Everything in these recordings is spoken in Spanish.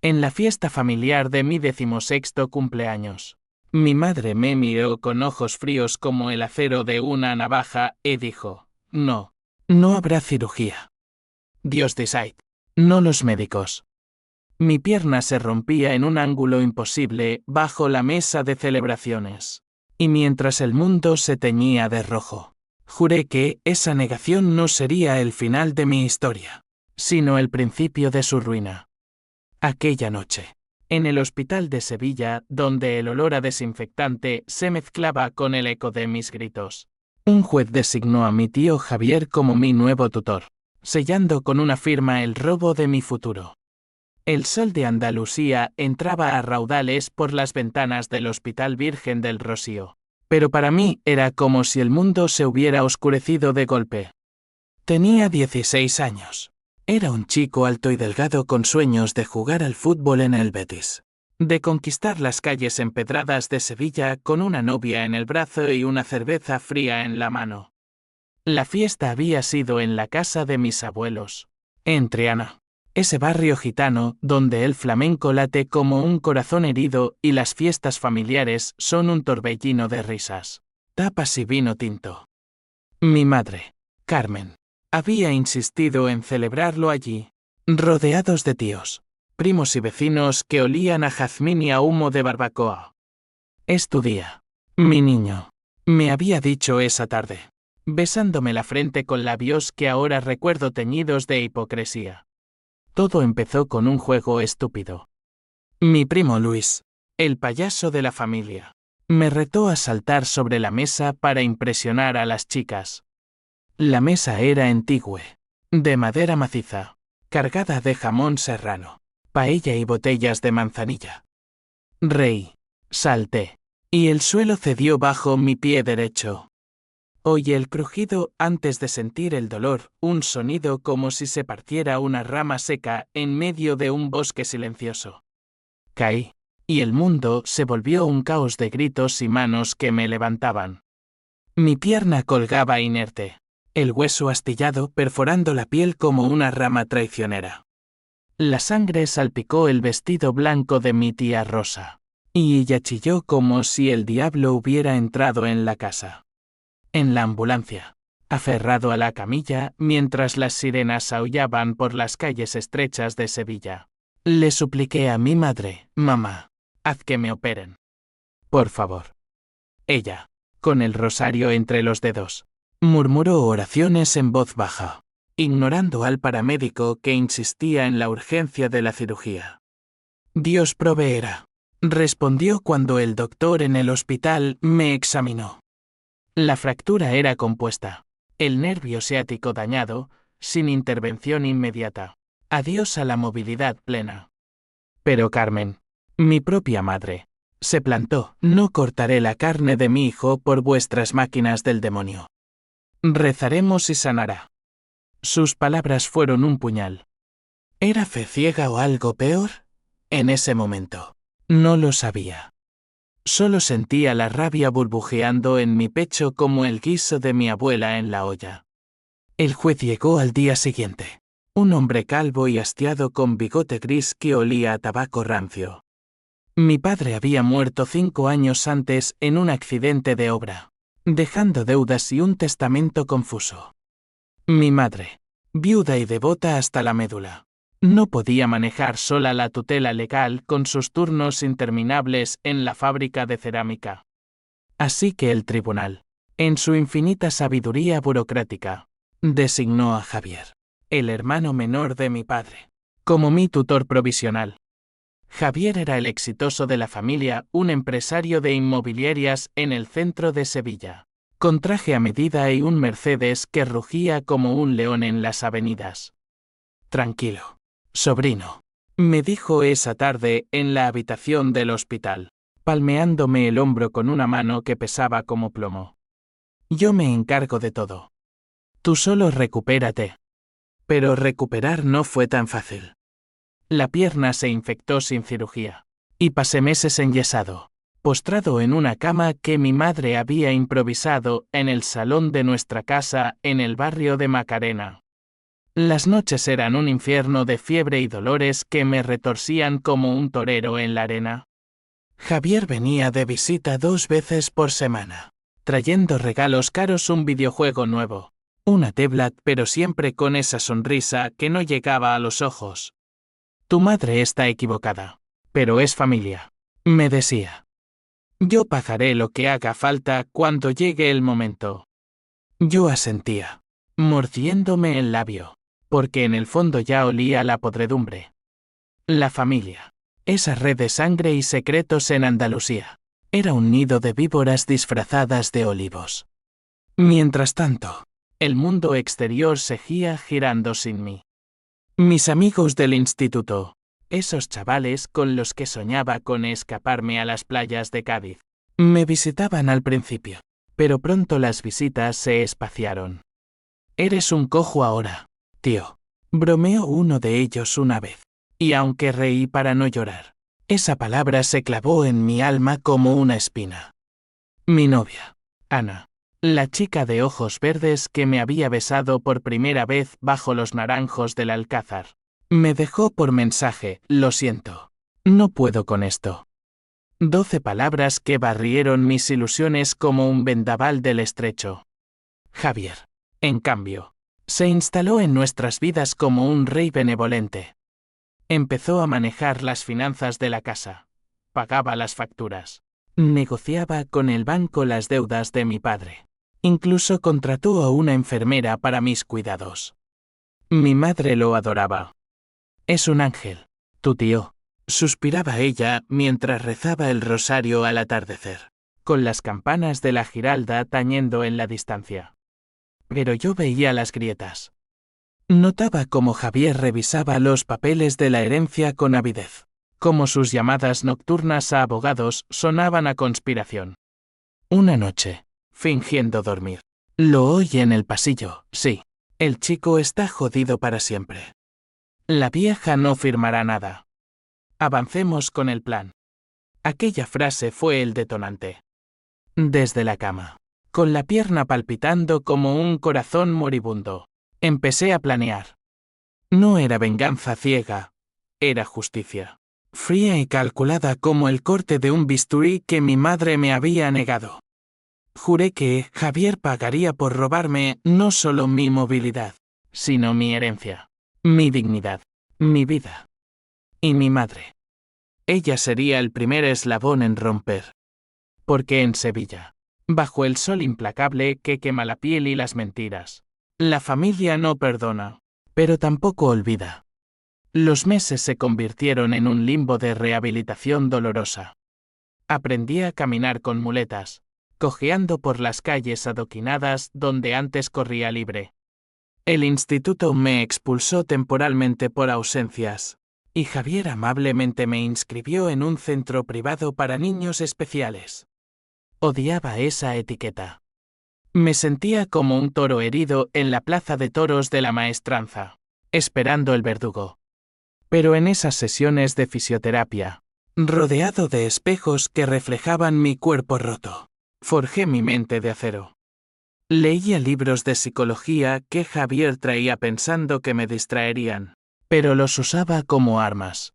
en la fiesta familiar de mi 16º cumpleaños. Mi madre me miró con ojos fríos como el acero de una navaja y dijo: no, no habrá cirugía. Dios decide, no los médicos. Mi pierna se rompía en un ángulo imposible bajo la mesa de celebraciones. Y mientras el mundo se teñía de rojo, juré que esa negación no sería el final de mi historia, sino el principio de su ruina. Aquella noche, en el hospital de Sevilla, donde el olor a desinfectante se mezclaba con el eco de mis gritos, un juez designó a mi tío Javier como mi nuevo tutor, sellando con una firma el robo de mi futuro. El sol de Andalucía entraba a raudales por las ventanas del Hospital Virgen del Rocío, pero para mí era como si el mundo se hubiera oscurecido de golpe. Tenía 16 años. Era un chico alto y delgado con sueños de jugar al fútbol en el Betis, de conquistar las calles empedradas de Sevilla con una novia en el brazo y una cerveza fría en la mano. La fiesta había sido en la casa de mis abuelos, en Triana, ese barrio gitano donde el flamenco late como un corazón herido y las fiestas familiares son un torbellino de risas, tapas y vino tinto. Mi madre, Carmen, había insistido en celebrarlo allí, rodeados de tíos, primos y vecinos que olían a jazmín y a humo de barbacoa. Es tu día, mi niño, me había dicho esa tarde, besándome la frente con labios que ahora recuerdo teñidos de hipocresía. Todo empezó con un juego estúpido. Mi primo Luis, el payaso de la familia, me retó a saltar sobre la mesa para impresionar a las chicas. La mesa era antigua, de madera maciza, cargada de jamón serrano, paella y botellas de manzanilla. Reí, salté, y el suelo cedió bajo mi pie derecho. Oí el crujido antes de sentir el dolor, un sonido como si se partiera una rama seca en medio de un bosque silencioso. Caí, y el mundo se volvió un caos de gritos y manos que me levantaban. Mi pierna colgaba inerte, el hueso astillado perforando la piel como una rama traicionera. La sangre salpicó el vestido blanco de mi tía Rosa, y ella chilló como si el diablo hubiera entrado en la casa. En la ambulancia, aferrado a la camilla mientras las sirenas aullaban por las calles estrechas de Sevilla, le supliqué a mi madre: mamá, haz que me operen. Por favor. Ella, con el rosario entre los dedos, murmuró oraciones en voz baja, ignorando al paramédico que insistía en la urgencia de la cirugía. Dios proveerá, respondió cuando el doctor en el hospital me examinó. La fractura era compuesta, el nervio ciático dañado, sin intervención inmediata. Adiós a la movilidad plena. Pero Carmen, mi propia madre, se plantó: no cortaré la carne de mi hijo por vuestras máquinas del demonio. Rezaremos y sanará. Sus palabras fueron un puñal. ¿Era fe ciega o algo peor? En ese momento, no lo sabía. Solo sentía la rabia burbujeando en mi pecho como el guiso de mi abuela en la olla. El juez llegó al día siguiente. Un hombre calvo y hastiado con bigote gris que olía a tabaco rancio. Mi padre había muerto 5 años antes en un accidente de obra, dejando deudas y un testamento confuso. Mi madre, viuda y devota hasta la médula, no podía manejar sola la tutela legal con sus turnos interminables en la fábrica de cerámica. Así que el tribunal, en su infinita sabiduría burocrática, designó a Javier, el hermano menor de mi padre, como mi tutor provisional. Javier era el exitoso de la familia, un empresario de inmobiliarias en el centro de Sevilla, con traje a medida y un Mercedes que rugía como un león en las avenidas. Tranquilo, sobrino, me dijo esa tarde en la habitación del hospital, palmeándome el hombro con una mano que pesaba como plomo. Yo me encargo de todo. Tú solo recupérate. Pero recuperar no fue tan fácil. La pierna se infectó sin cirugía, y pasé meses enyesado, postrado en una cama que mi madre había improvisado en el salón de nuestra casa en el barrio de Macarena. Las noches eran un infierno de fiebre y dolores que me retorcían como un torero en la arena. Javier venía de visita 2 veces por semana, trayendo regalos caros, un videojuego nuevo, una tablet, pero siempre con esa sonrisa que no llegaba a los ojos. Tu madre está equivocada, pero es familia, me decía. Yo pagaré lo que haga falta cuando llegue el momento. Yo asentía, mordiéndome el labio, porque en el fondo ya olía la podredumbre. La familia, esa red de sangre y secretos en Andalucía, era un nido de víboras disfrazadas de olivos. Mientras tanto, el mundo exterior seguía girando sin mí. Mis amigos del instituto, esos chavales con los que soñaba con escaparme a las playas de Cádiz, me visitaban al principio, pero pronto las visitas se espaciaron. Eres un cojo ahora, tío, bromeó uno de ellos una vez, y aunque reí para no llorar, esa palabra se clavó en mi alma como una espina. Mi novia, Ana, la chica de ojos verdes que me había besado por primera vez bajo los naranjos del Alcázar, me dejó por mensaje: lo siento, no puedo con esto. 12 palabras que barrieron mis ilusiones como un vendaval del estrecho. Javier, en cambio, se instaló en nuestras vidas como un rey benevolente. Empezó a manejar las finanzas de la casa, pagaba las facturas, negociaba con el banco las deudas de mi padre. Incluso contrató a una enfermera para mis cuidados. Mi madre lo adoraba. Es un ángel, tu tío, suspiraba ella mientras rezaba el rosario al atardecer, con las campanas de la Giralda tañendo en la distancia. Pero yo veía las grietas. Notaba cómo Javier revisaba los papeles de la herencia con avidez, cómo sus llamadas nocturnas a abogados sonaban a conspiración. Una noche, fingiendo dormir, lo oí en el pasillo: sí, el chico está jodido para siempre. La vieja no firmará nada. Avancemos con el plan. Aquella frase fue el detonante. Desde la cama, con la pierna palpitando como un corazón moribundo, empecé a planear. No era venganza ciega, era justicia, fría y calculada como el corte de un bisturí que mi madre me había negado. Juré que Javier pagaría por robarme no solo mi movilidad, sino mi herencia, mi dignidad, mi vida. Y mi madre. Ella sería el primer eslabón en romper. Porque en Sevilla, bajo el sol implacable que quema la piel y las mentiras, la familia no perdona, pero tampoco olvida. Los meses se convirtieron en un limbo de rehabilitación dolorosa. Aprendí a caminar con muletas, cojeando por las calles adoquinadas donde antes corría libre. El instituto me expulsó temporalmente por ausencias, y Javier amablemente me inscribió en un centro privado para niños especiales. Odiaba esa etiqueta. Me sentía como un toro herido en la plaza de toros de la maestranza, esperando el verdugo. Pero en esas sesiones de fisioterapia, rodeado de espejos que reflejaban mi cuerpo roto, forjé mi mente de acero. Leía libros de psicología que Javier traía pensando que me distraerían, pero los usaba como armas.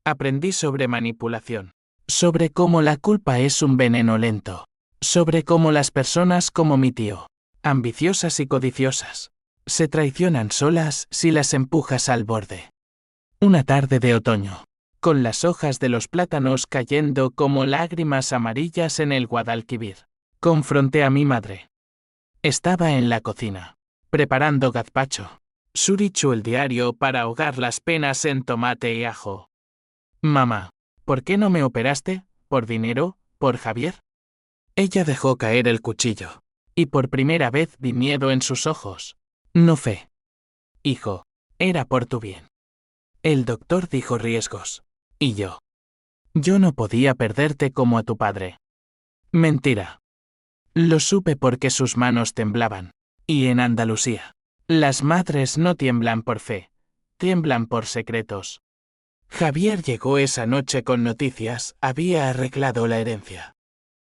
Aprendí sobre manipulación, sobre cómo la culpa es un veneno lento, sobre cómo las personas como mi tío, ambiciosas y codiciosas, se traicionan solas si las empujas al borde. Una tarde de otoño, con las hojas de los plátanos cayendo como lágrimas amarillas en el Guadalquivir, confronté a mi madre. Estaba en la cocina, preparando gazpacho, surichu el diario para ahogar las penas en tomate y ajo. Mamá, ¿por qué no me operaste? ¿Por dinero? ¿Por Javier? Ella dejó caer el cuchillo, y por primera vez vi miedo en sus ojos. No fe. Hijo, era por tu bien. El doctor dijo riesgos. Y yo. Yo no podía perderte como a tu padre. Mentira. Lo supe porque sus manos temblaban. Y en Andalucía, las madres no tiemblan por fe, tiemblan por secretos. Javier llegó esa noche con noticias: había arreglado la herencia.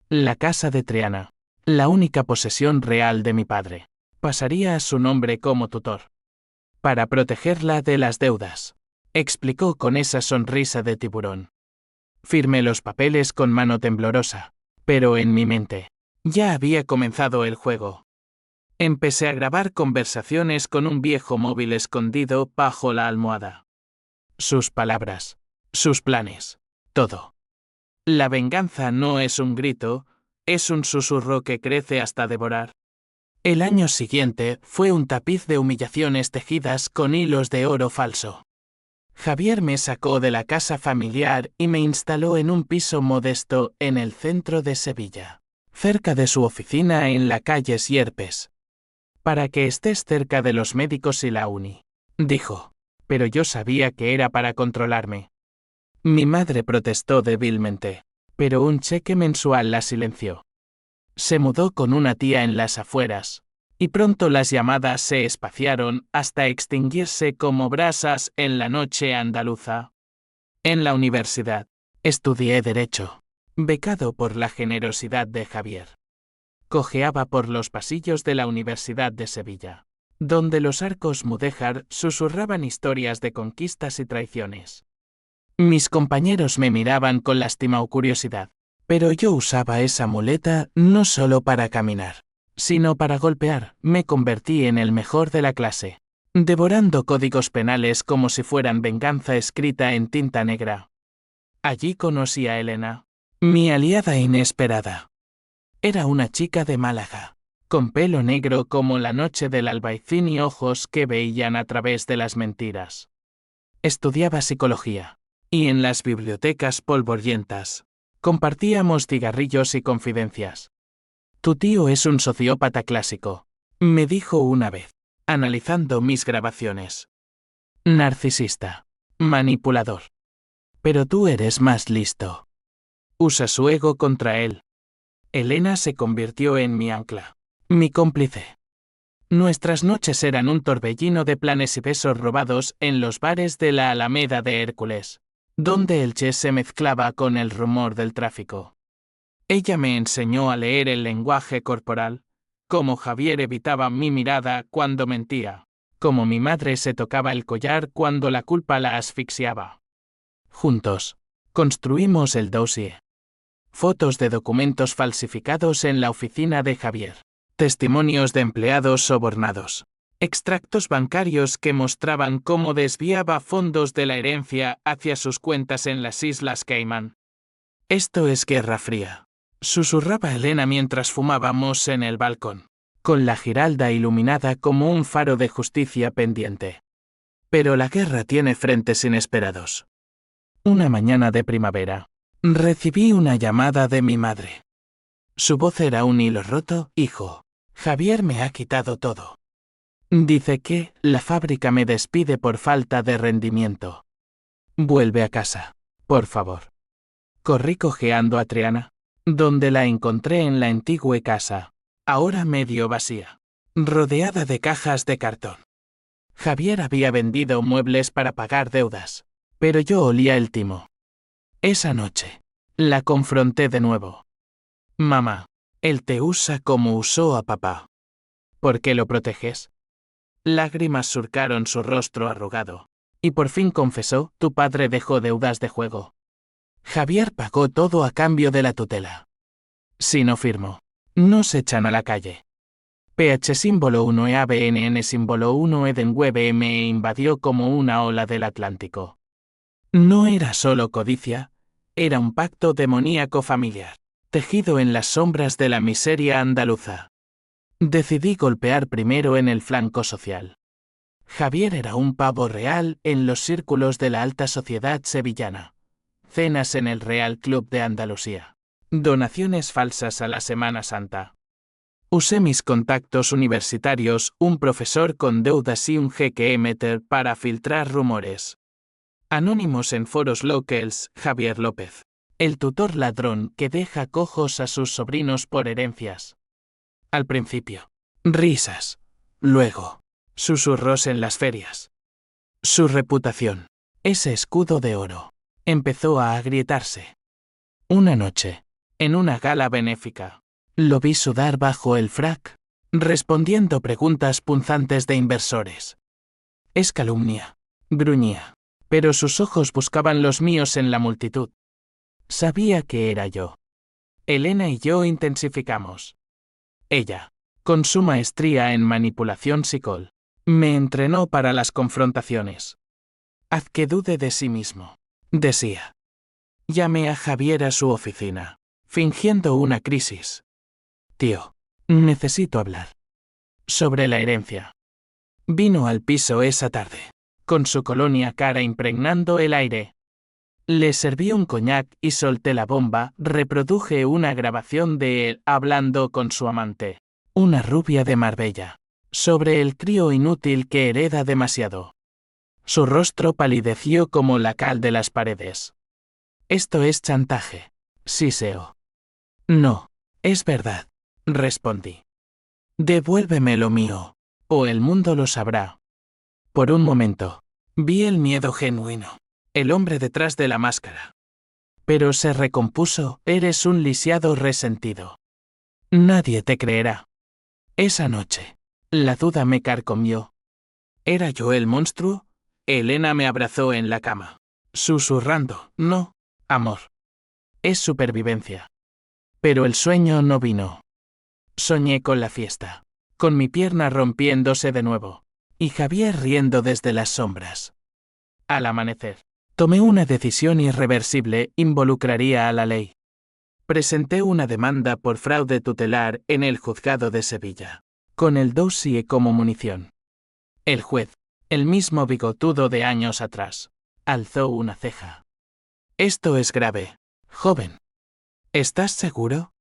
La casa de Triana, la única posesión real de mi padre, pasaría a su nombre como tutor. Para protegerla de las deudas, explicó con esa sonrisa de tiburón. Firmé los papeles con mano temblorosa, pero en mi mente ya había comenzado el juego. Empecé a grabar conversaciones con un viejo móvil escondido bajo la almohada. Sus palabras, sus planes, todo. La venganza no es un grito, es un susurro que crece hasta devorar. El año siguiente fue un tapiz de humillaciones tejidas con hilos de oro falso. Javier me sacó de la casa familiar y me instaló en un piso modesto en el centro de Sevilla, cerca de su oficina en la calle Sierpes. Para que estés cerca de los médicos y la uni, dijo, pero yo sabía que era para controlarme. Mi madre protestó débilmente, pero un cheque mensual la silenció. Se mudó con una tía en las afueras, y pronto las llamadas se espaciaron hasta extinguirse como brasas en la noche andaluza. En la universidad, estudié Derecho, becado por la generosidad de Javier. Cojeaba por los pasillos de la Universidad de Sevilla, donde los arcos mudéjar susurraban historias de conquistas y traiciones. Mis compañeros me miraban con lástima o curiosidad, pero yo usaba esa muleta no solo para caminar, sino para golpear. Me convertí en el mejor de la clase, devorando códigos penales como si fueran venganza escrita en tinta negra. Allí conocí a Elena, mi aliada inesperada. Era una chica de Málaga, con pelo negro como la noche del albaicín y ojos que veían a través de las mentiras. Estudiaba psicología, y en las bibliotecas polvorientas compartíamos cigarrillos y confidencias. Tu tío es un sociópata clásico, me dijo una vez, analizando mis grabaciones. Narcisista, manipulador. Pero tú eres más listo. Usa su ego contra él. Elena se convirtió en mi ancla, mi cómplice. Nuestras noches eran un torbellino de planes y besos robados en los bares de la Alameda de Hércules, donde el jazz se mezclaba con el rumor del tráfico. Ella me enseñó a leer el lenguaje corporal, cómo Javier evitaba mi mirada cuando mentía, cómo mi madre se tocaba el collar cuando la culpa la asfixiaba. Juntos, construimos el dossier. Fotos de documentos falsificados en la oficina de Javier. Testimonios de empleados sobornados. Extractos bancarios que mostraban cómo desviaba fondos de la herencia hacia sus cuentas en las Islas Caimán. Esto es Guerra Fría, susurraba Elena mientras fumábamos en el balcón, con la Giralda iluminada como un faro de justicia pendiente. Pero la guerra tiene frentes inesperados. Una mañana de primavera, recibí una llamada de mi madre. Su voz era un hilo roto. Hijo, Javier me ha quitado todo. Dice que la fábrica me despide por falta de rendimiento. Vuelve a casa, por favor. Corrí cojeando a Triana, donde la encontré en la antigua casa, ahora medio vacía, rodeada de cajas de cartón. Javier había vendido muebles para pagar deudas, pero yo olía el timo. Esa noche, la confronté de nuevo. Mamá, él te usa como usó a papá. ¿Por qué lo proteges? Lágrimas surcaron su rostro arrugado, y por fin confesó, tu padre dejó deudas de juego. Javier pagó todo a cambio de la tutela. Si no firmo, nos echan a la calle. PH símbolo 1 e ABNN símbolo 1 Edenweb me invadió como una ola del Atlántico. No era solo codicia, era un pacto demoníaco familiar, tejido en las sombras de la miseria andaluza. Decidí golpear primero en el flanco social. Javier era un pavo real en los círculos de la alta sociedad sevillana. Cenas en el Real Club de Andalucía. Donaciones falsas a la Semana Santa. Usé mis contactos universitarios, un profesor con deudas y un jeque emitter para filtrar rumores. Anónimos en foros locals, Javier López. El tutor ladrón que deja cojos a sus sobrinos por herencias. Al principio, risas. Luego, susurros en las ferias. Su reputación, ese escudo de oro, empezó a agrietarse. Una noche, en una gala benéfica, lo vi sudar bajo el frac, respondiendo preguntas punzantes de inversores. Es calumnia, gruñía. Pero sus ojos buscaban los míos en la multitud. Sabía que era yo. Elena y yo intensificamos. Ella, con su maestría en manipulación psicol, me entrenó para las confrontaciones. Haz que dude de sí mismo, decía. Llamé a Javier a su oficina, fingiendo una crisis. Tío, necesito hablar. Sobre la herencia. Vino al piso esa tarde, con su colonia cara impregnando el aire. Le serví un coñac y solté la bomba, reproduje una grabación de él hablando con su amante, una rubia de Marbella, sobre el crío inútil que hereda demasiado. Su rostro palideció como la cal de las paredes. Esto es chantaje, siseo. No, es verdad, respondí. Devuélveme lo mío, o el mundo lo sabrá. Por un momento, vi el miedo genuino, el hombre detrás de la máscara. Pero se recompuso, eres un lisiado resentido. Nadie te creerá. Esa noche, la duda me carcomió. ¿Era yo el monstruo? Elena me abrazó en la cama, susurrando, no, amor. Es supervivencia. Pero el sueño no vino. Soñé con la fiesta, con mi pierna rompiéndose de nuevo, y Javier riendo desde las sombras. Al amanecer, tomé una decisión irreversible, involucraría a la ley. Presenté una demanda por fraude tutelar en el juzgado de Sevilla, con el dossier como munición. El juez, el mismo bigotudo de años atrás, alzó una ceja. Esto es grave, joven. ¿Estás seguro?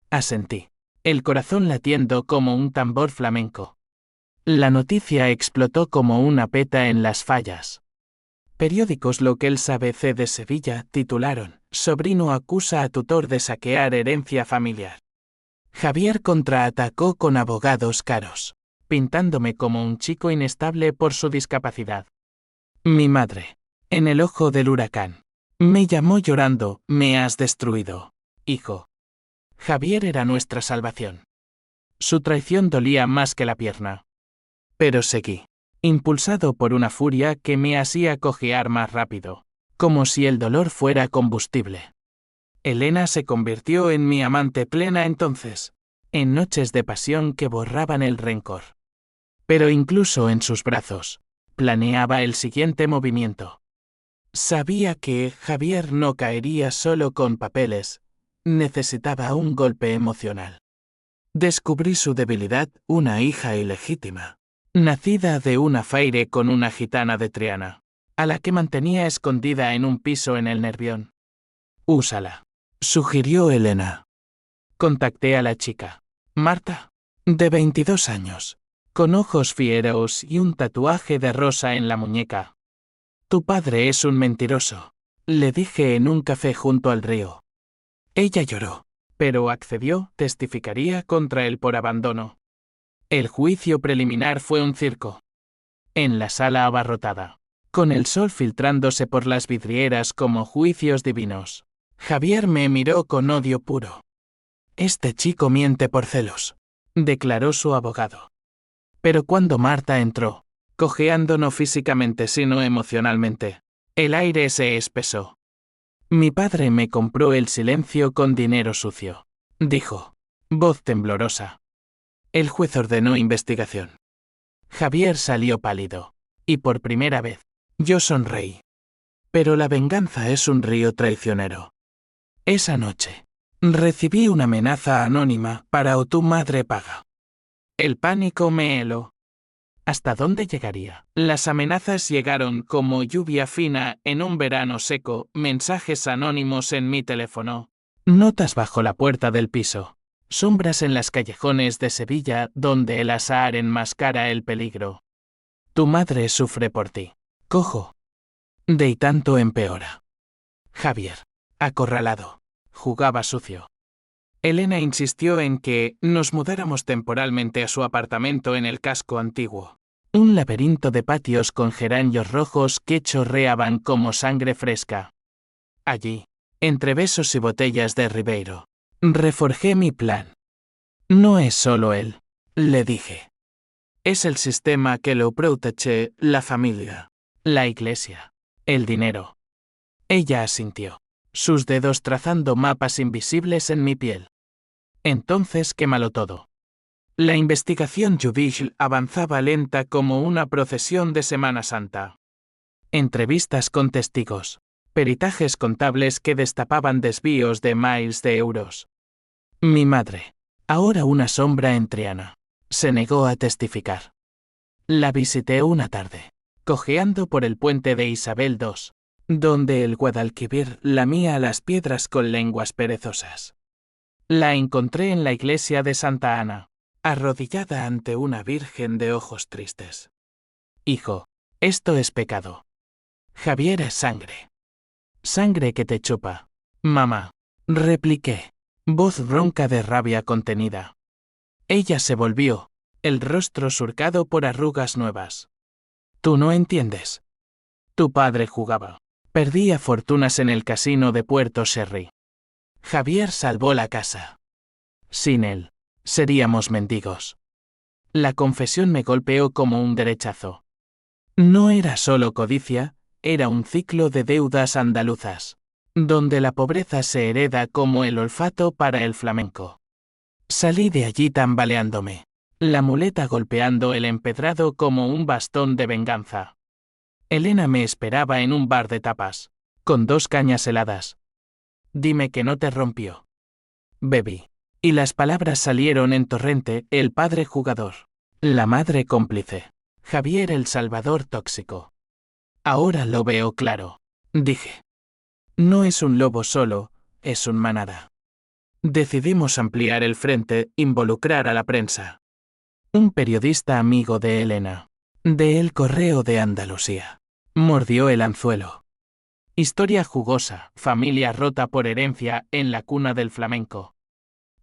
Asentí, el corazón latiendo como un tambor flamenco. La noticia explotó como una peta en las fallas. Periódicos Local ABC de Sevilla titularon, sobrino acusa a tutor de saquear herencia familiar. Javier contraatacó con abogados caros, pintándome como un chico inestable por su discapacidad. Mi madre, en el ojo del huracán, me llamó llorando, me has destruido, hijo. Javier era nuestra salvación. Su traición dolía más que la pierna. Pero seguí, impulsado por una furia que me hacía cojear más rápido, como si el dolor fuera combustible. Elena se convirtió en mi amante plena entonces, en noches de pasión que borraban el rencor. Pero incluso en sus brazos, planeaba el siguiente movimiento. Sabía que Javier no caería solo con papeles, necesitaba un golpe emocional. Descubrí su debilidad, una hija ilegítima, nacida de una faire con una gitana de Triana, a la que mantenía escondida en un piso en el Nervión. Úsala, sugirió Elena. Contacté a la chica, Marta, de 22 años, con ojos fieros y un tatuaje de rosa en la muñeca. Tu padre es un mentiroso, le dije en un café junto al río. Ella lloró, pero accedió, testificaría contra él por abandono. El juicio preliminar fue un circo. En la sala abarrotada, con el sol filtrándose por las vidrieras como juicios divinos, Javier me miró con odio puro. Este chico miente por celos, declaró su abogado. Pero cuando Marta entró, cojeando no físicamente sino emocionalmente, el aire se espesó. Mi padre me compró el silencio con dinero sucio, dijo, voz temblorosa. El juez ordenó investigación. Javier salió pálido, y por primera vez, yo sonreí. Pero la venganza es un río traicionero. Esa noche, recibí una amenaza anónima para o tu madre paga. El pánico me heló. ¿Hasta dónde llegaría? Las amenazas llegaron como lluvia fina en un verano seco, mensajes anónimos en mi teléfono. Notas bajo la puerta del piso. Sombras en las callejones de Sevilla donde el azahar enmascara el peligro. Tu madre sufre por ti. Cojo. De y tanto empeora. Javier, acorralado, jugaba sucio. Elena insistió en que nos mudáramos temporalmente a su apartamento en el casco antiguo. Un laberinto de patios con geranios rojos que chorreaban como sangre fresca. Allí, entre besos y botellas de Ribeiro, reforjé mi plan. No es solo él, le dije. Es el sistema que lo protege, la familia, la iglesia, el dinero. Ella asintió, sus dedos trazando mapas invisibles en mi piel. Entonces quémalo todo. La investigación judicial avanzaba lenta como una procesión de Semana Santa. Entrevistas con testigos, peritajes contables que destapaban desvíos de miles de euros. Mi madre, ahora una sombra en Triana, se negó a testificar. La visité una tarde, cojeando por el puente de Isabel II, donde el Guadalquivir lamía las piedras con lenguas perezosas. La encontré en la iglesia de Santa Ana, arrodillada ante una virgen de ojos tristes. Hijo, esto es pecado. Javier es sangre. Sangre que te chupa. Mamá, repliqué, voz ronca de rabia contenida. Ella se volvió, el rostro surcado por arrugas nuevas. Tú no entiendes. Tu padre jugaba. Perdía fortunas en el casino de Puerto Sherry. Javier salvó la casa. Sin él, seríamos mendigos. La confesión me golpeó como un derechazo. No era solo codicia, era un ciclo de deudas andaluzas, donde la pobreza se hereda como el olfato para el flamenco. Salí de allí tambaleándome, la muleta golpeando el empedrado como un bastón de venganza. Elena me esperaba en un bar de tapas, con 2 cañas heladas. Dime que no te rompió. Bebí. Y las palabras salieron en torrente, el padre jugador, la madre cómplice, Javier el salvador tóxico. Ahora lo veo claro, dije. No es un lobo solo, es un manada. Decidimos ampliar el frente, involucrar a la prensa. Un periodista amigo de Elena, de El Correo de Andalucía, mordió el anzuelo. Historia jugosa, familia rota por herencia en la cuna del flamenco.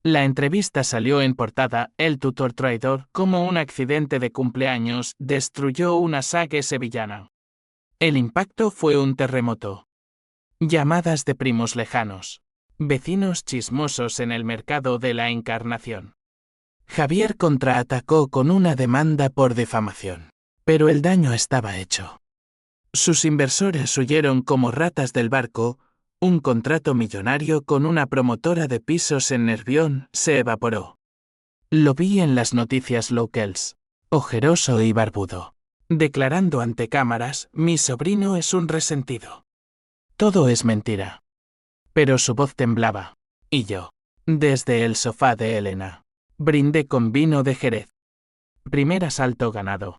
La entrevista salió en portada, el tutor traidor, como un accidente de cumpleaños, destruyó una saga sevillana. El impacto fue un terremoto. Llamadas de primos lejanos. Vecinos chismosos en el mercado de la Encarnación. Javier contraatacó con una demanda por difamación. Pero el daño estaba hecho. Sus inversores huyeron como ratas del barco. Un contrato millonario con una promotora de pisos en Nervión se evaporó. Lo vi en las noticias locales, ojeroso y barbudo, declarando ante cámaras, mi sobrino es un resentido. Todo es mentira. Pero su voz temblaba, y yo, desde el sofá de Elena, brindé con vino de Jerez. Primer asalto ganado.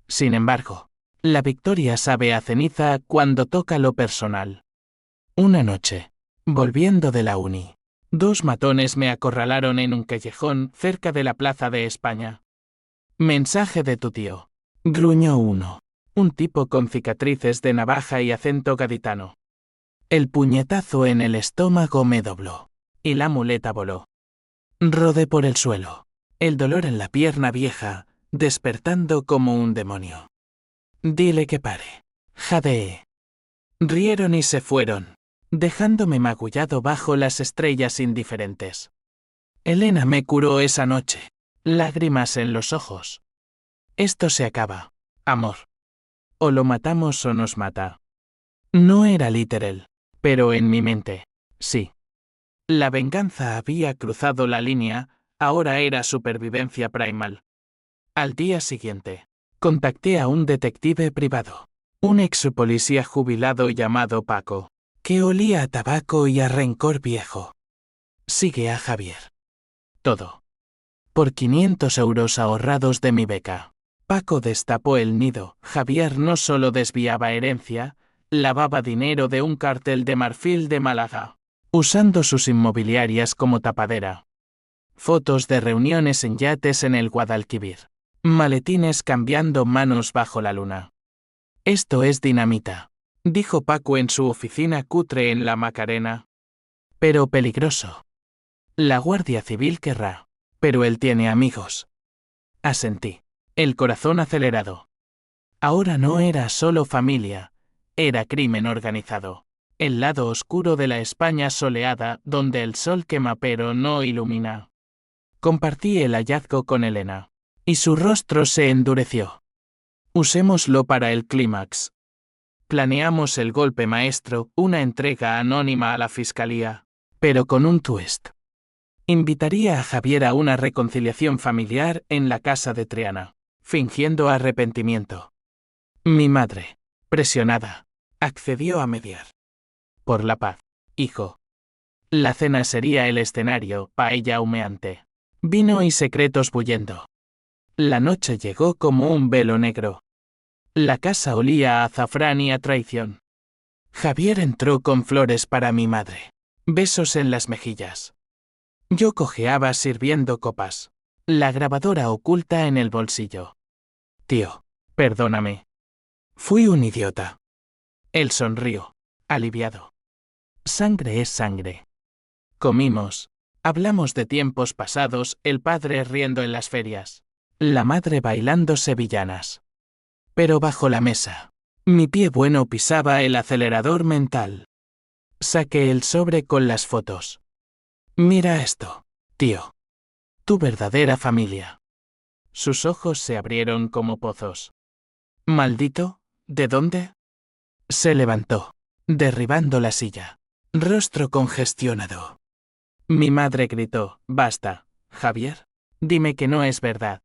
Sin embargo, la victoria sabe a ceniza cuando toca lo personal. Una noche, volviendo de la uni, 2 matones me acorralaron en un callejón cerca de la Plaza de España. Mensaje de tu tío, gruñó uno, un tipo con cicatrices de navaja y acento gaditano. El puñetazo en el estómago me dobló, y la muleta voló. Rodé por el suelo, el dolor en la pierna vieja, despertando como un demonio. Dile que pare, jadeé. Rieron y se fueron, dejándome magullado bajo las estrellas indiferentes. Elena me curó esa noche, lágrimas en los ojos. Esto se acaba, amor. O lo matamos o nos mata. No era literal, pero en mi mente, sí. La venganza había cruzado la línea, ahora era supervivencia primal. Al día siguiente, contacté a un detective privado, un ex policía jubilado llamado Paco, que olía a tabaco y a rencor viejo. Sigue a Javier. Todo. Por 500 euros ahorrados de mi beca. Paco destapó el nido. Javier no solo desviaba herencia, lavaba dinero de un cártel de Marfil de Málaga, usando sus inmobiliarias como tapadera. Fotos de reuniones en yates en el Guadalquivir. Maletines cambiando manos bajo la luna. Esto es dinamita, dijo Paco en su oficina cutre en la Macarena. Pero peligroso. La Guardia Civil querrá, pero él tiene amigos. Asentí, el corazón acelerado. Ahora no era solo familia, era crimen organizado. El lado oscuro de la España soleada, donde el sol quema pero no ilumina. Compartí el hallazgo con Elena. Y su rostro se endureció. Usémoslo para el clímax. Planeamos el golpe maestro, una entrega anónima a la fiscalía, pero con un twist. Invitaría a Javier a una reconciliación familiar en la casa de Triana, fingiendo arrepentimiento. Mi madre, presionada, accedió a mediar. Por la paz, hijo. La cena sería el escenario, paella humeante, vino y secretos bullendo. La noche llegó como un velo negro. La casa olía a azafrán y a traición. Javier entró con flores para mi madre. Besos en las mejillas. Yo cojeaba sirviendo copas. La grabadora oculta en el bolsillo. Tío, perdóname. Fui un idiota. Él sonrió, aliviado. Sangre es sangre. Comimos. Hablamos de tiempos pasados, el padre riendo en las ferias. La madre bailando sevillanas. Pero bajo la mesa, mi pie bueno pisaba el acelerador mental. Saqué el sobre con las fotos. Mira esto, tío. Tu verdadera familia. Sus ojos se abrieron como pozos. Maldito, ¿de dónde? Se levantó, derribando la silla. Rostro congestionado. Mi madre gritó, basta, Javier. Dime que no es verdad.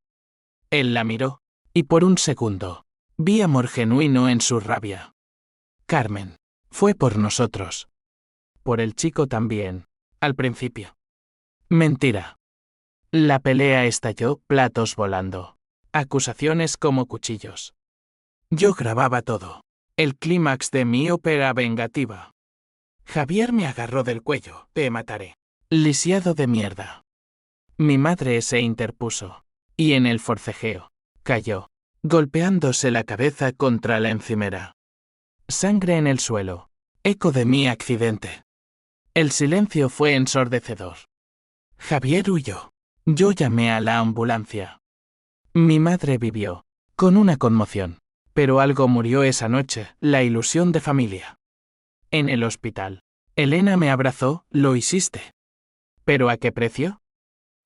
Él la miró, y por un segundo, vi amor genuino en su rabia. Carmen, fue por nosotros. Por el chico también, al principio. Mentira. La pelea estalló, platos volando. Acusaciones como cuchillos. Yo grababa todo. El clímax de mi ópera vengativa. Javier me agarró del cuello, te mataré. Lisiado de mierda. Mi madre se interpuso. Y en el forcejeo, cayó, golpeándose la cabeza contra la encimera. Sangre en el suelo. Eco de mi accidente. El silencio fue ensordecedor. Javier huyó. Yo llamé a la ambulancia. Mi madre vivió, con una conmoción. Pero algo murió esa noche, la ilusión de familia. En el hospital. Elena me abrazó, lo hiciste. ¿Pero a qué precio?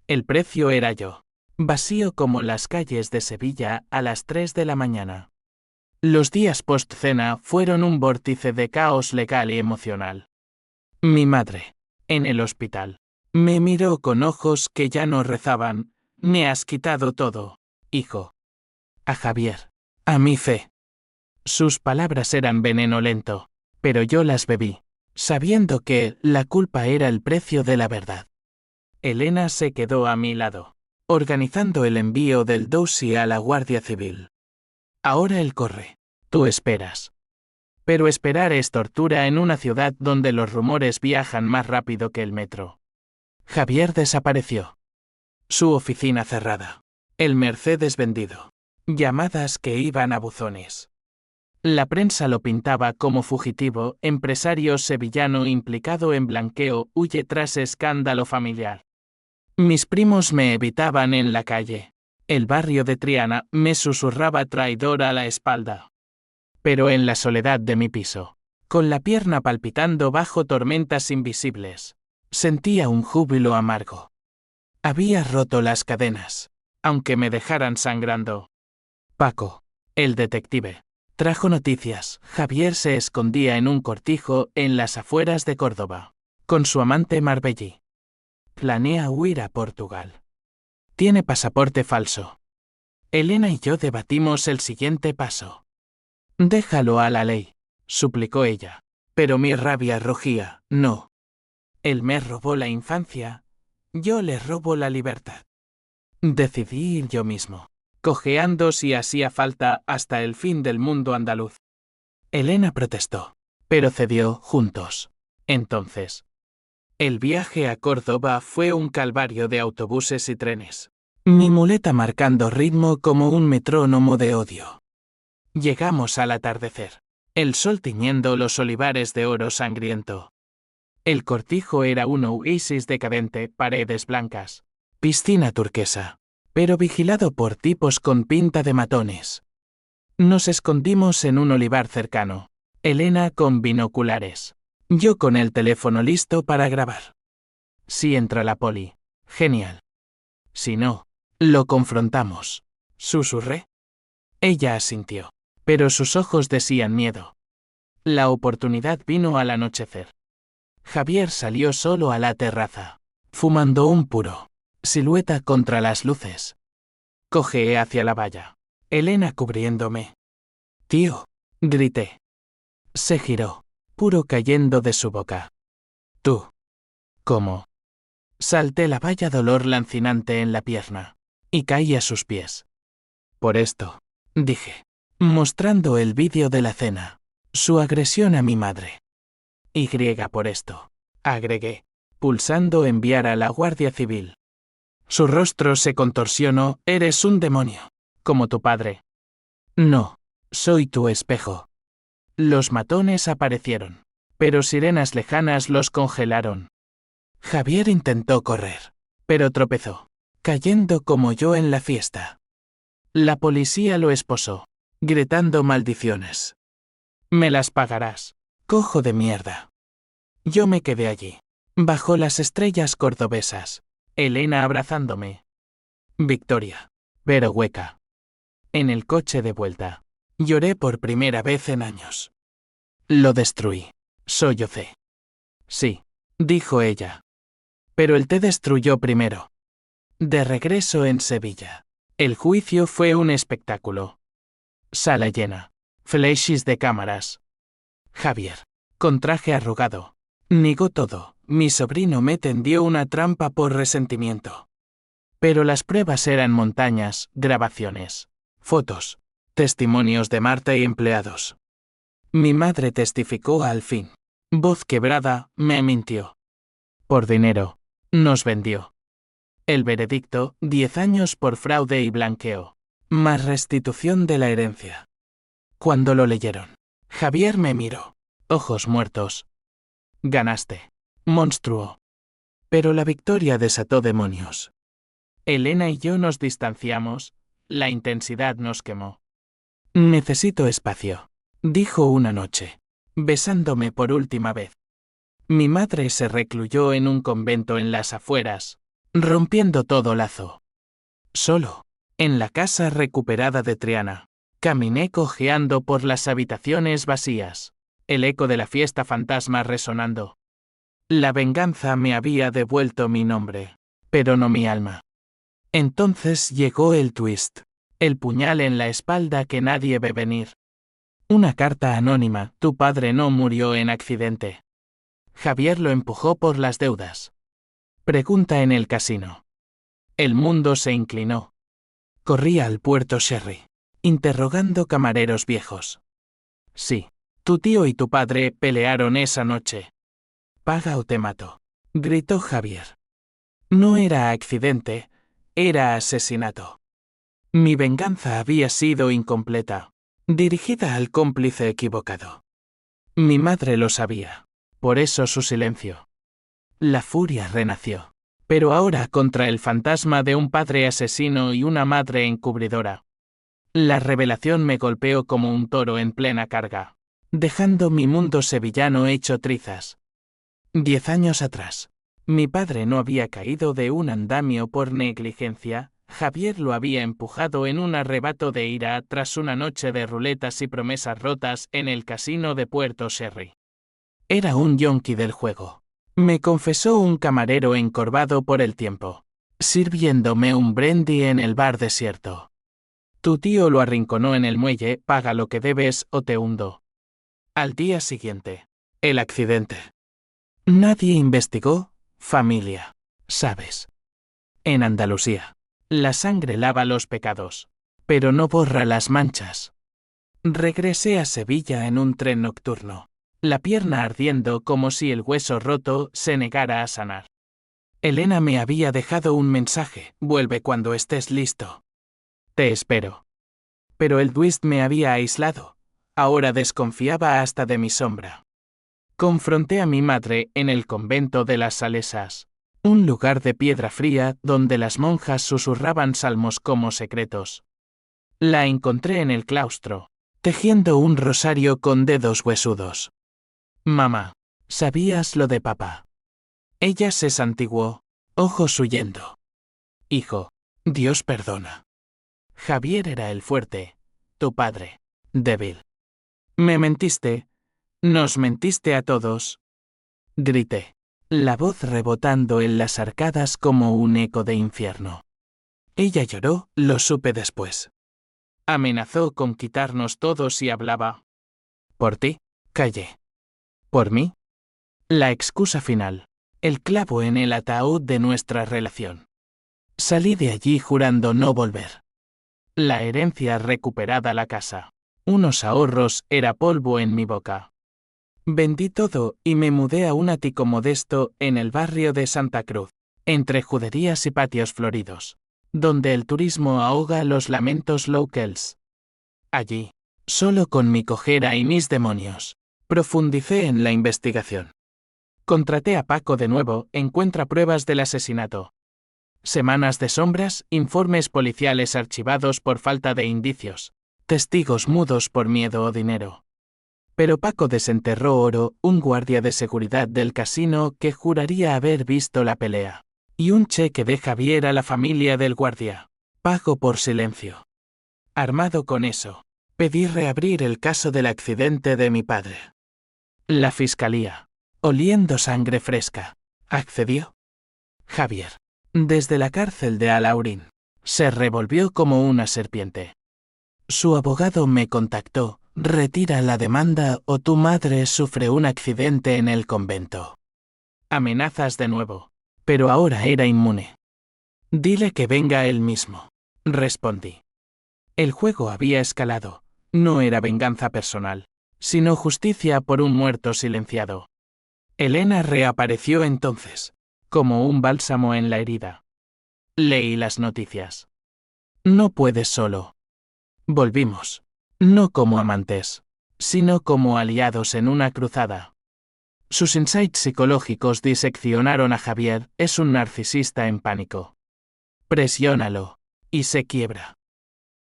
El precio era yo. Vacío como las calles de Sevilla a las 3 de la mañana. Los días post-cena fueron un vórtice de caos legal y emocional. Mi madre, en el hospital, me miró con ojos que ya no rezaban, me has quitado todo, hijo. A Javier, a mi fe. Sus palabras eran veneno lento, pero yo las bebí, sabiendo que la culpa era el precio de la verdad. Elena se quedó a mi lado, organizando el envío del dossier a la Guardia Civil. Ahora él corre, tú esperas. Pero esperar es tortura en una ciudad donde los rumores viajan más rápido que el metro. Javier desapareció. Su oficina cerrada. El Mercedes vendido. Llamadas que iban a buzones. La prensa lo pintaba como fugitivo, empresario sevillano implicado en blanqueo, huye tras escándalo familiar. Mis primos me evitaban en la calle. El barrio de Triana me susurraba traidor a la espalda. Pero en la soledad de mi piso, con la pierna palpitando bajo tormentas invisibles, sentía un júbilo amargo. Había roto las cadenas, aunque me dejaran sangrando. Paco, el detective, trajo noticias. Javier se escondía en un cortijo en las afueras de Córdoba, con su amante Marbellí. Planea huir a Portugal. Tiene pasaporte falso. Elena y yo debatimos el siguiente paso. Déjalo a la ley, suplicó ella. Pero mi rabia rugía, no. Él me robó la infancia, yo le robo la libertad. Decidí ir yo mismo, cojeando si hacía falta hasta el fin del mundo andaluz. Elena protestó, pero cedió juntos. Entonces, el viaje a Córdoba fue un calvario de autobuses y trenes. Mi muleta marcando ritmo como un metrónomo de odio. Llegamos al atardecer. El sol tiñendo los olivares de oro sangriento. El cortijo era un oasis decadente, paredes blancas, piscina turquesa, pero vigilado por tipos con pinta de matones. Nos escondimos en un olivar cercano. Elena con binoculares. Yo con el teléfono listo para grabar. Si entra la poli, genial. Si no, Lo confrontamos. Susurré. Ella asintió, pero sus ojos decían miedo. La oportunidad vino al anochecer. Javier salió solo a la terraza, fumando un puro, silueta contra las luces. Cojeé hacia la valla, Elena cubriéndome. Tío, grité. Se giró, puro cayendo de su boca. Tú. ¿Cómo? Salté la valla, dolor lancinante en la pierna, y caí a sus pies. Por esto, dije, mostrando el vídeo de la cena, su agresión a mi madre. Y por esto, agregué, pulsando enviar a la Guardia Civil. Su rostro se contorsionó. Eres un demonio, como tu padre. No, soy tu espejo. Los matones aparecieron, pero sirenas lejanas los congelaron. Javier intentó correr, pero tropezó, cayendo como yo en la fiesta. La policía lo esposó, gritando maldiciones. Me las pagarás, cojo de mierda. Yo me quedé allí, bajo las estrellas cordobesas, Elena abrazándome. Victoria, pero hueca. En el coche de vuelta, lloré por primera vez en años. Lo destruí, sollocé. Sí, dijo ella. Pero él te destruyó primero. De regreso en Sevilla, el juicio fue un espectáculo. Sala llena, flashes de cámaras. Javier, con traje arrugado, negó todo. Mi sobrino me tendió una trampa por resentimiento. Pero las pruebas eran montañas, grabaciones, fotos, testimonios de Marta y empleados. Mi madre testificó al fin. Voz quebrada, me mintió. Por dinero, nos vendió. El veredicto, 10 años por fraude y blanqueo, más restitución de la herencia. Cuando lo leyeron, Javier me miró, ojos muertos. Ganaste, monstruo. Pero la victoria desató demonios. Elena y yo nos distanciamos, la intensidad nos quemó. Necesito espacio, dijo una noche, besándome por última vez. Mi madre se recluyó en un convento en las afueras, rompiendo todo lazo. Solo, en la casa recuperada de Triana, caminé cojeando por las habitaciones vacías, el eco de la fiesta fantasma resonando. La venganza me había devuelto mi nombre, pero no mi alma. Entonces llegó el twist, el puñal en la espalda que nadie ve venir. Una carta anónima, tu padre no murió en accidente. Javier lo empujó por las deudas. Pregunta en el casino. El mundo se inclinó. Corrí al puerto Sherry, interrogando camareros viejos. Sí, tu tío y tu padre pelearon esa noche. Paga o te mato, gritó Javier. No era accidente, era asesinato. Mi venganza había sido incompleta, dirigida al cómplice equivocado. Mi madre lo sabía, por eso su silencio. La furia renació, pero ahora contra el fantasma de un padre asesino y una madre encubridora. La revelación me golpeó como un toro en plena carga, dejando mi mundo sevillano hecho trizas. 10 años atrás, mi padre no había caído de un andamio por negligencia. Javier lo había empujado en un arrebato de ira tras una noche de ruletas y promesas rotas en el casino de Puerto Sherry. Era un yonki del juego. Me confesó un camarero encorvado por el tiempo, sirviéndome un brandy en el bar desierto. Tu tío lo arrinconó en el muelle, paga lo que debes o te hundo. Al día siguiente, el accidente. Nadie investigó, familia, sabes. En Andalucía, la sangre lava los pecados, pero no borra las manchas. Regresé a Sevilla en un tren nocturno, la pierna ardiendo como si el hueso roto se negara a sanar. Elena me había dejado un mensaje, vuelve cuando estés listo. Te espero. Pero el twist me había aislado, ahora desconfiaba hasta de mi sombra. Confronté a mi madre en el convento de las Salesas, un lugar de piedra fría donde las monjas susurraban salmos como secretos. La encontré en el claustro, tejiendo un rosario con dedos huesudos. Mamá, ¿sabías lo de papá? Ella se santiguó, ojos huyendo. Hijo, Dios perdona. Javier era el fuerte, tu padre, débil. Me mentiste. Nos mentiste a todos. Grité, la voz rebotando en las arcadas como un eco de infierno. Ella lloró, lo supe después. Amenazó con quitarnos todos y hablaba. Por ti, callé. Por mí. La excusa final. El clavo en el ataúd de nuestra relación. Salí de allí jurando no volver. La herencia recuperada, la casa. Unos ahorros, era polvo en mi boca. Vendí todo y me mudé a un ático modesto en el barrio de Santa Cruz, entre juderías y patios floridos, donde el turismo ahoga los lamentos locals. Allí, solo con mi cojera y mis demonios, profundicé en la investigación. Contraté a Paco de nuevo, encuentra pruebas del asesinato. Semanas de sombras, informes policiales archivados por falta de indicios, testigos mudos por miedo o dinero. Pero Paco desenterró oro, un guardia de seguridad del casino que juraría haber visto la pelea, y un cheque de Javier a la familia del guardia. Pago por silencio. Armado con eso, pedí reabrir el caso del accidente de mi padre. La fiscalía, oliendo sangre fresca, accedió. Javier, desde la cárcel de Alhaurín, se revolvió como una serpiente. Su abogado me contactó. Retira la demanda o tu madre sufre un accidente en el convento. Amenazas de nuevo, pero ahora era inmune. Dile que venga él mismo, respondí. El juego había escalado, no era venganza personal, sino justicia por un muerto silenciado. Elena reapareció entonces, como un bálsamo en la herida. Leí las noticias. No puedes solo. Volvimos. No como amantes, sino como aliados en una cruzada. Sus insights psicológicos diseccionaron a Javier, es un narcisista en pánico. Presiónalo, y se quiebra.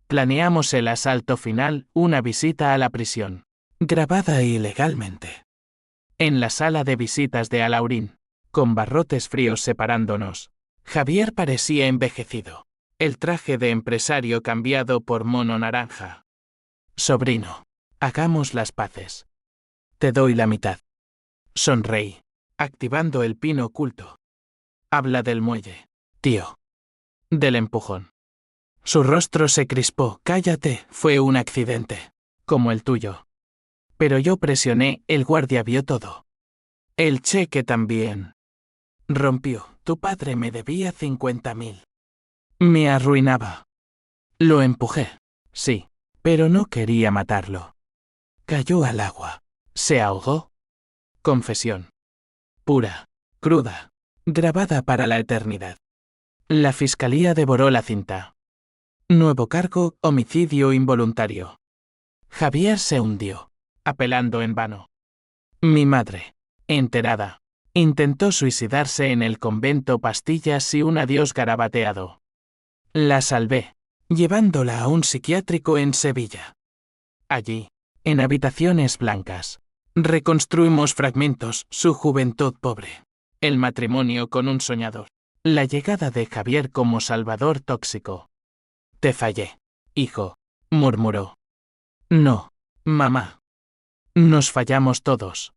Planeamos el asalto final, una visita a la prisión, grabada ilegalmente. En la sala de visitas de Alhaurín, con barrotes fríos separándonos, Javier parecía envejecido, el traje de empresario cambiado por mono naranja. Sobrino, hagamos las paces. Te doy la mitad. Sonreí, activando el pin oculto. Habla del muelle, tío. Del empujón. Su rostro se crispó. Cállate, fue un accidente, como el tuyo. Pero yo presioné, el guardia vio todo. El cheque también. Rompió, tu padre me debía 50.000. Me arruinaba. Lo empujé, sí. Pero no quería matarlo. Cayó al agua. ¿Se ahogó? Confesión. Pura, cruda, grabada para la eternidad. La fiscalía devoró la cinta. Nuevo cargo, homicidio involuntario. Javier se hundió, apelando en vano. Mi madre, enterada, intentó suicidarse en el convento, pastillas y un adiós garabateado. La salvé, llevándola a un psiquiátrico en Sevilla. Allí, en habitaciones blancas, reconstruimos fragmentos, su juventud pobre, el matrimonio con un soñador, la llegada de Javier como salvador tóxico. Te fallé, hijo, murmuró. No, mamá. Nos fallamos todos.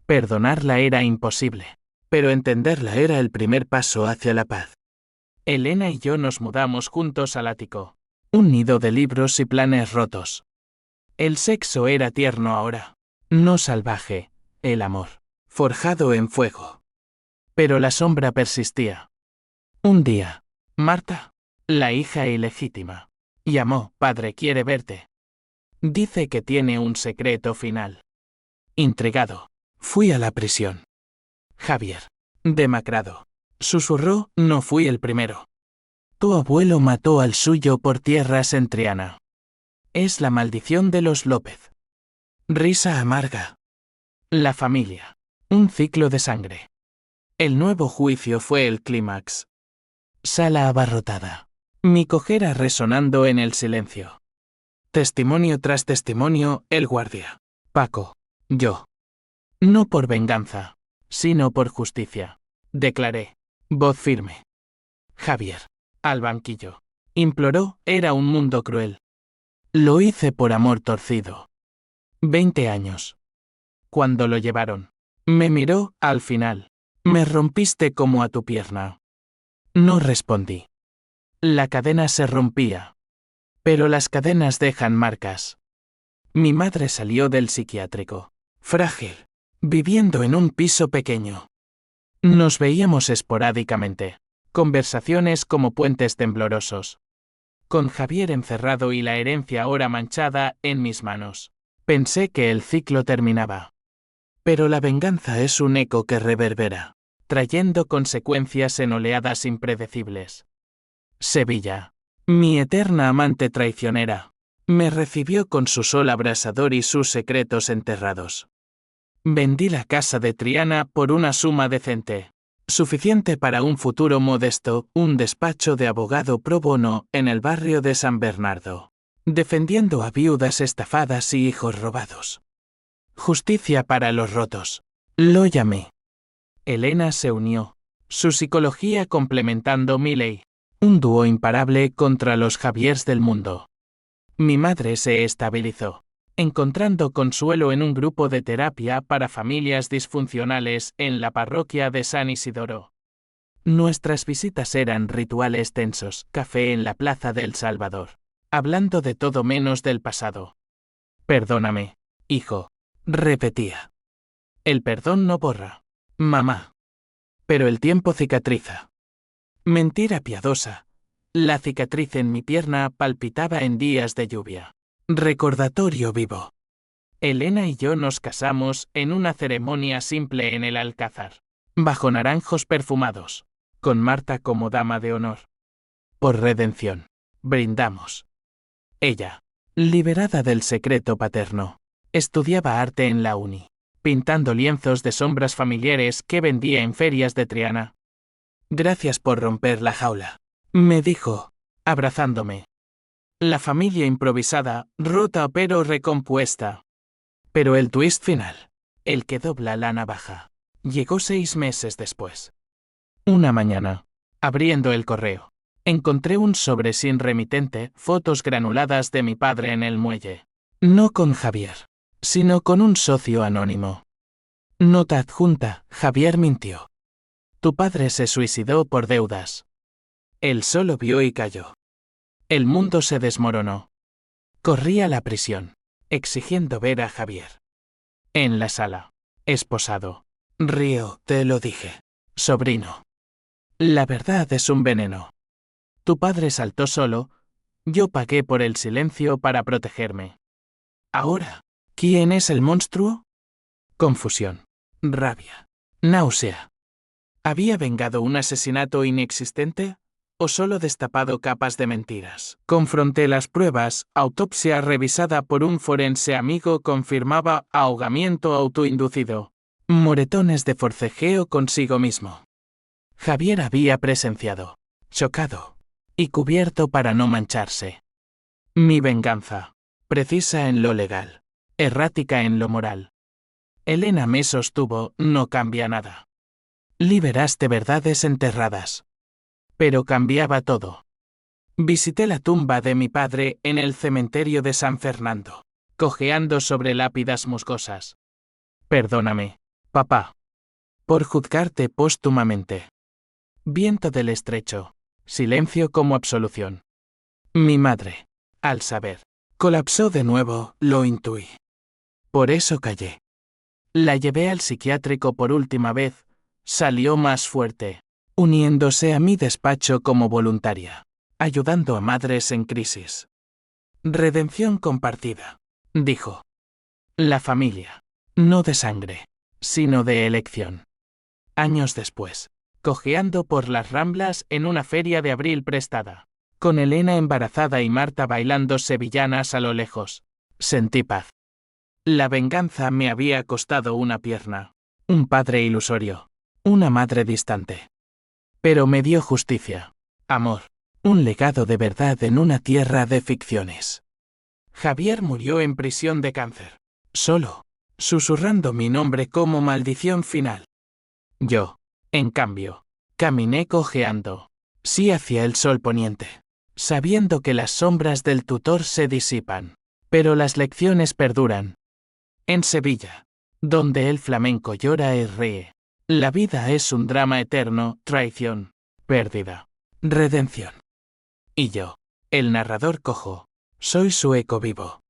Perdonarla era imposible, pero entenderla era el primer paso hacia la paz. Elena y yo nos mudamos juntos al ático, un nido de libros y planes rotos. El sexo era tierno ahora, no salvaje, el amor, forjado en fuego. Pero la sombra persistía. Un día, Marta, la hija ilegítima, llamó, padre quiere verte. Dice que tiene un secreto final. Intrigado, fui a la prisión. Javier, demacrado, susurró, no fui el primero. Tu abuelo mató al suyo por tierras en Triana. Es la maldición de los López. Risa amarga. La familia. Un ciclo de sangre. El nuevo juicio fue el clímax. Sala abarrotada. Mi cojera resonando en el silencio. Testimonio tras testimonio, el guardia. Paco. Yo. No por venganza, sino por justicia. Declaré. Voz firme. Javier. Al banquillo. Imploró, era un mundo cruel. Lo hice por amor torcido. 20 años. Cuando lo llevaron. Me miró, al final. Me rompiste como a tu pierna. No respondí. La cadena se rompía. Pero las cadenas dejan marcas. Mi madre salió del psiquiátrico. Frágil. Viviendo en un piso pequeño. Nos veíamos esporádicamente. Conversaciones como puentes temblorosos. Con Javier encerrado y la herencia ahora manchada en mis manos. Pensé que el ciclo terminaba. Pero la venganza es un eco que reverbera, trayendo consecuencias en oleadas impredecibles. Sevilla. Mi eterna amante traicionera. Me recibió con su sol abrasador y sus secretos enterrados. Vendí la casa de Triana por una suma decente. Suficiente para un futuro modesto, un despacho de abogado pro bono en el barrio de San Bernardo. Defendiendo a viudas estafadas y hijos robados. Justicia para los rotos. Lo llamé. Elena se unió. Su psicología complementando mi ley. Un dúo imparable contra los Javiers del mundo. Mi madre se estabilizó, encontrando consuelo en un grupo de terapia para familias disfuncionales en la parroquia de San Isidoro. Nuestras visitas eran rituales tensos, café en la Plaza del Salvador, hablando de todo menos del pasado. Perdóname, hijo, repetía. El perdón no borra, mamá. Pero el tiempo cicatriza. Mentira piadosa. La cicatriz en mi pierna palpitaba en días de lluvia. Recordatorio vivo. Elena y yo nos casamos en una ceremonia simple en el Alcázar, bajo naranjos perfumados, con Marta como dama de honor. Por redención. Brindamos. Ella, liberada del secreto paterno, estudiaba arte en la uni, pintando lienzos de sombras familiares que vendía en ferias de Triana. Gracias por romper la jaula, me dijo, abrazándome. La familia improvisada, rota pero recompuesta. Pero el twist final, el que dobla la navaja, llegó 6 meses después. Una mañana, abriendo el correo, encontré un sobre sin remitente, fotos granuladas de mi padre en el muelle. No con Javier, sino con un socio anónimo. Nota adjunta, Javier mintió. Tu padre se suicidó por deudas. Él solo vio y cayó. El mundo se desmoronó. Corrí a la prisión, exigiendo ver a Javier. En la sala, esposado. Río, te lo dije. Sobrino. La verdad es un veneno. Tu padre saltó solo, yo pagué por el silencio para protegerme. Ahora, ¿quién es el monstruo? Confusión, rabia, náusea. ¿Había vengado un asesinato inexistente? ¿O solo destapado capas de mentiras? Confronté las pruebas, autopsia revisada por un forense amigo confirmaba ahogamiento autoinducido. Moretones de forcejeo consigo mismo. Javier había presenciado, chocado, y cubierto para no mancharse. Mi venganza, precisa en lo legal, errática en lo moral. Elena me sostuvo, no cambia nada. Liberaste verdades enterradas. Pero cambiaba todo. Visité la tumba de mi padre en el cementerio de San Fernando, cojeando sobre lápidas musgosas. Perdóname, papá, por juzgarte póstumamente. Viento del estrecho, silencio como absolución. Mi madre, al saber, colapsó de nuevo, lo intuí. Por eso callé. La llevé al psiquiátrico por última vez, salió más fuerte, uniéndose a mi despacho como voluntaria, ayudando a madres en crisis. Redención compartida, dijo. La familia, no de sangre, sino de elección. Años después, cojeando por las Ramblas en una feria de abril prestada, con Elena embarazada y Marta bailando sevillanas a lo lejos, sentí paz. La venganza me había costado una pierna, un padre ilusorio, una madre distante. Pero me dio justicia, amor, un legado de verdad en una tierra de ficciones. Javier murió en prisión de cáncer, solo, susurrando mi nombre como maldición final. Yo, en cambio, caminé cojeando, Sí hacia el sol poniente, sabiendo que las sombras del tutor se disipan, pero las lecciones perduran. En Sevilla, donde el flamenco llora y ríe, la vida es un drama eterno, traición, pérdida, redención. Y yo, el narrador cojo, soy su eco vivo.